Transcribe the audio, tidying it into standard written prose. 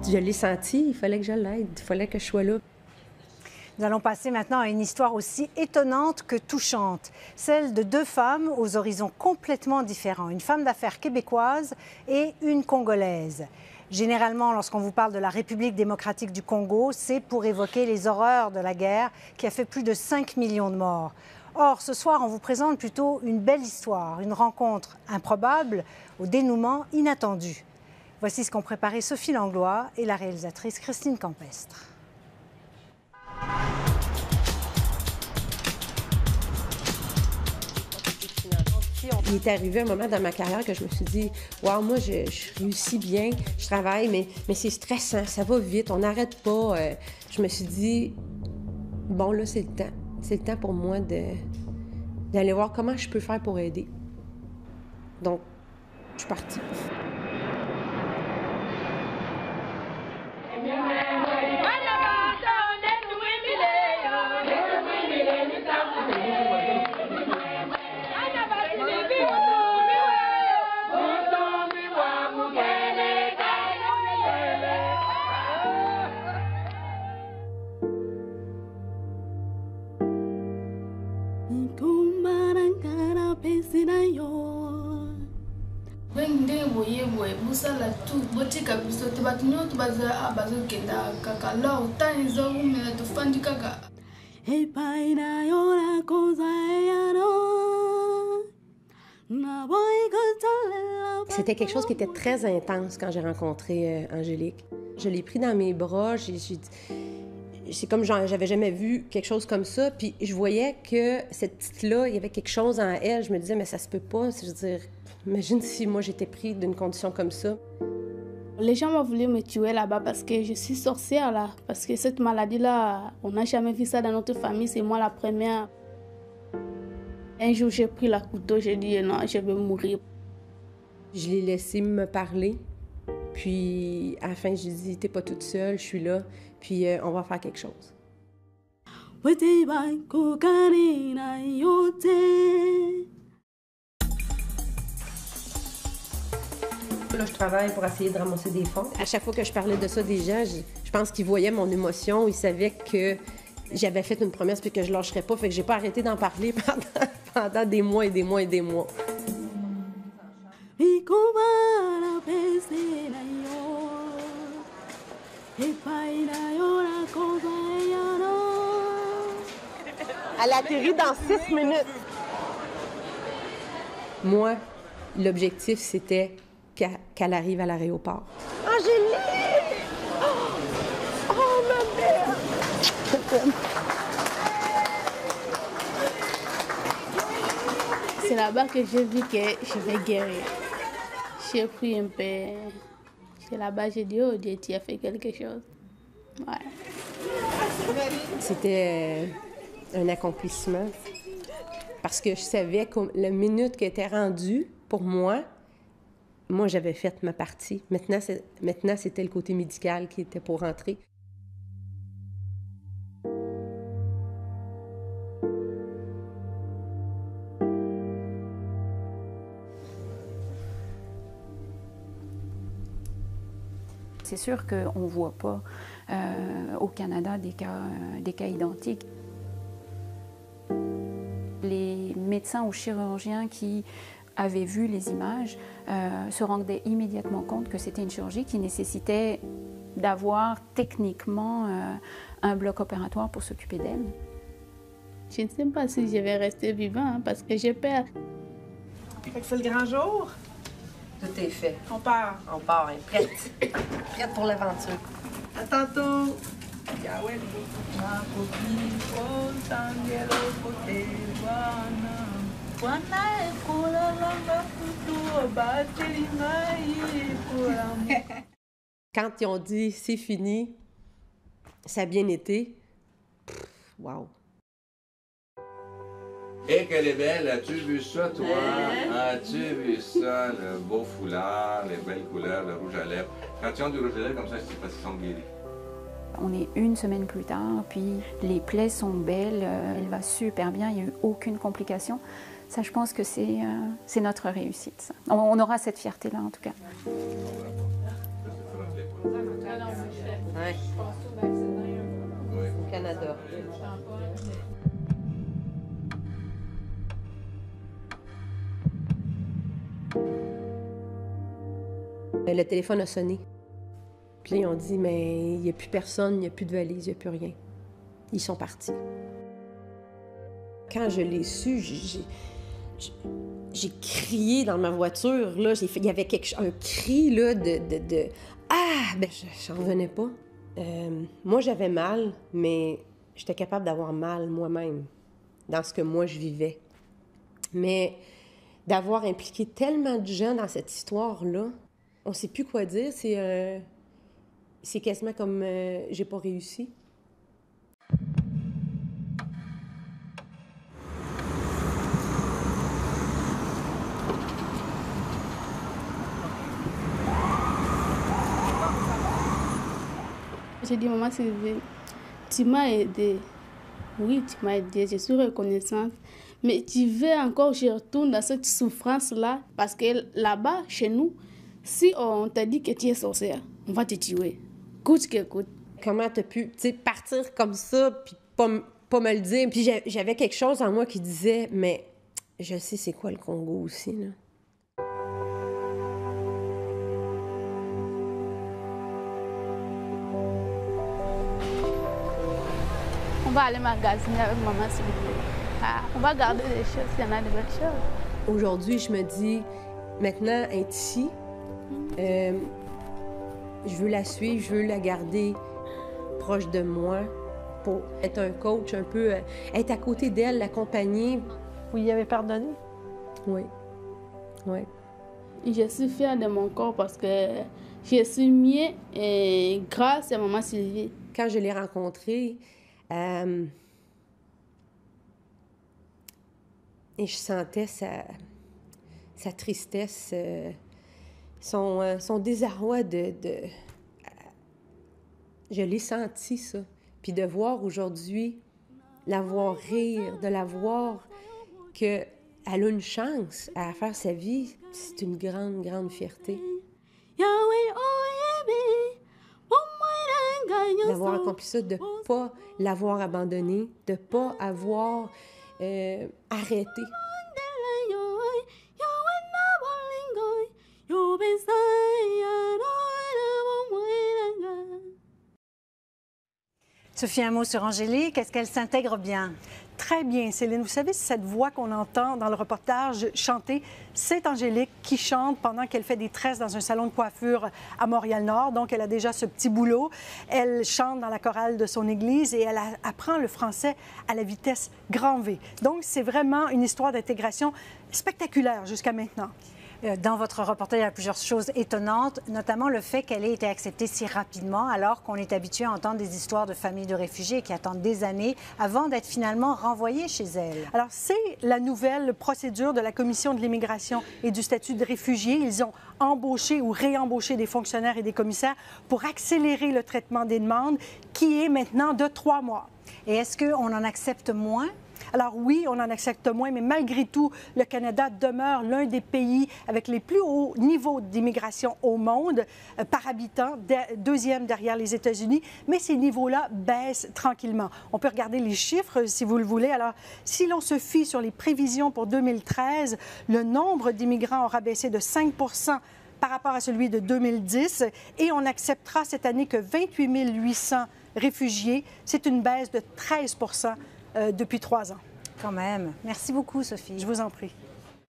Je l'ai senti, il fallait que je l'aide, il fallait que je sois là. Nous allons passer maintenant à une histoire aussi étonnante que touchante, celle de deux femmes aux horizons complètement différents, une femme d'affaires québécoise et une congolaise. Généralement, lorsqu'on vous parle de la République démocratique du Congo, c'est pour évoquer les horreurs de la guerre qui a fait plus de 5 millions de morts. Or, ce soir, on vous présente plutôt une belle histoire, une rencontre improbable au dénouement inattendu. Voici ce qu'ont préparé Sophie Langlois et la réalisatrice Christine Campestre. Il est arrivé un moment dans ma carrière que je me suis dit « Wow, moi, je réussis bien, je travaille, mais c'est stressant, ça va vite, on n'arrête pas. » Je me suis dit « Bon, là, c'est le temps. C'est le temps pour moi d'aller voir comment je peux faire pour aider. » Donc, je suis partie. C'était quelque chose qui était très intense quand j'ai rencontré Angélique. Je l'ai pris dans mes bras, c'est comme j'avais jamais vu quelque chose comme ça, puis je voyais que cette petite-là, il y avait quelque chose en elle. Je me disais, mais ça se peut pas, je veux dire, imagine si moi j'étais prise d'une condition comme ça. Les gens m'ont voulu me tuer là-bas parce que je suis sorcière là, parce que cette maladie-là, on n'a jamais vu ça dans notre famille, c'est moi la première. Un jour, j'ai pris la couteau, j'ai dit non, je vais mourir. Je l'ai laissé me parler, puis à la fin, je lui ai dit, t'es pas toute seule, je suis là, puis on va faire quelque chose. Là, je travaille pour essayer de ramasser des fonds. À chaque fois que je parlais de ça des gens, je pense qu'ils voyaient mon émotion, ils savaient que j'avais fait une promesse puis que je lâcherais pas, fait que j'ai pas arrêté d'en parler pendant des mois et des mois et des mois. Elle atterrit dans 6 minutes. Moi, l'objectif, c'était qu'elle arrive à l'aéroport. Angélique! Oh ma mère! C'est là-bas que j'ai vu que je vais guérir. J'ai pris un peu. C'est là-bas que j'ai dit, oh Dieu, tu as fait quelque chose. Ouais. C'était un accomplissement. Parce que je savais que la minute qu'elle était rendue, pour moi, j'avais fait ma partie. Maintenant, c'était le côté médical qui était pour rentrer. C'est sûr qu'on ne voit pas au Canada des cas identiques. Les médecins ou chirurgiens qui avaient vu les images se rendaient immédiatement compte que c'était une chirurgie qui nécessitait d'avoir techniquement un bloc opératoire pour s'occuper d'elle. Je ne sais pas si je vais rester vivant parce que j'ai peur. C'est le grand jour? Tout est fait. On part. On part, hein, prête. Prête pour l'aventure. À tantôt. Quand ils ont dit « c'est fini », ça a bien été. Wow! Et qu'elle est belle, as-tu vu ça, toi? As-tu vu ça, le beau foulard, les belles couleurs, le rouge à lèvres? Quand tu as du rouge à lèvres comme ça, c'est parce qu'ils sont guéris. On est une semaine plus tard, puis les plaies sont belles, elle va super bien, il n'y a eu aucune complication. Ça, je pense que c'est notre réussite. Ça. On aura cette fierté-là, en tout cas. Ouais. Au Canada. Le téléphone a sonné. Puis là, ils ont dit, mais il n'y a plus personne, il n'y a plus de valise, il n'y a plus rien. Ils sont partis. Quand je l'ai su, j'ai crié dans ma voiture. Là, il y avait un cri là, de Ah! Ben, j'en revenais pas. Moi, j'avais mal, mais j'étais capable d'avoir mal moi-même dans ce que moi, je vivais. Mais d'avoir impliqué tellement de gens dans cette histoire-là, on ne sait plus quoi dire. C'est quasiment comme j'ai pas réussi. J'ai dit, maman Sylvie, tu m'as aidée. Oui, tu m'as aidée, je suis reconnaissante. Mais tu veux encore, je retourne dans cette souffrance-là, parce que là-bas, chez nous, si on t'a dit que tu es sorcière, on va te tuer, coûte que coûte. Comment t'as pu partir comme ça, puis pas me le dire? Puis j'avais quelque chose en moi qui disait, mais je sais c'est quoi le Congo aussi, là. On va aller magasiner avec maman s'il vous plaît. Ah, on va garder des choses, il y en a de belles choses. Aujourd'hui, je me dis, maintenant, être ici, je veux la suivre, je veux la garder proche de moi pour être un coach, un peu, être à côté d'elle, l'accompagner. Vous y avez pardonné? Oui. Oui. Je suis fière de mon corps parce que je suis mieux et grâce à maman Sylvie. Quand je l'ai rencontrée, et je sentais sa tristesse, son désarroi je l'ai senti, ça. Puis de voir aujourd'hui, la voir rire, de la voir qu'elle a une chance à faire sa vie, c'est une grande, grande fierté. D'avoir accompli ça, de ne pas l'avoir abandonné, de ne pas avoir arrêté. Sophie, un mot sur Angélique. Est-ce qu'elle s'intègre bien? Très bien, Céline. Vous savez, cette voix qu'on entend dans le reportage chanter, c'est Angélique qui chante pendant qu'elle fait des tresses dans un salon de coiffure à Montréal-Nord. Donc, elle a déjà ce petit boulot. Elle chante dans la chorale de son église et elle apprend le français à la vitesse grand V. Donc, c'est vraiment une histoire d'intégration spectaculaire jusqu'à maintenant. Dans votre reportage, il y a plusieurs choses étonnantes, notamment le fait qu'elle ait été acceptée si rapidement, alors qu'on est habitué à entendre des histoires de familles de réfugiés qui attendent des années avant d'être finalement renvoyées chez elles. Alors, c'est la nouvelle procédure de la Commission de l'immigration et du statut de réfugié. Ils ont embauché ou réembauché des fonctionnaires et des commissaires pour accélérer le traitement des demandes, qui est maintenant de 3 mois. Et est-ce qu'on en accepte moins? Alors oui, on en accepte moins, mais malgré tout, le Canada demeure l'un des pays avec les plus hauts niveaux d'immigration au monde par habitant, deuxième derrière les États-Unis, mais ces niveaux-là baissent tranquillement. On peut regarder les chiffres si vous le voulez. Alors, si l'on se fie sur les prévisions pour 2013, le nombre d'immigrants aura baissé de 5 % par rapport à celui de 2010 et on acceptera cette année que 28 800 réfugiés. C'est une baisse de 13 % depuis 3 ans. Quand même. Merci beaucoup, Sophie. Je vous en prie.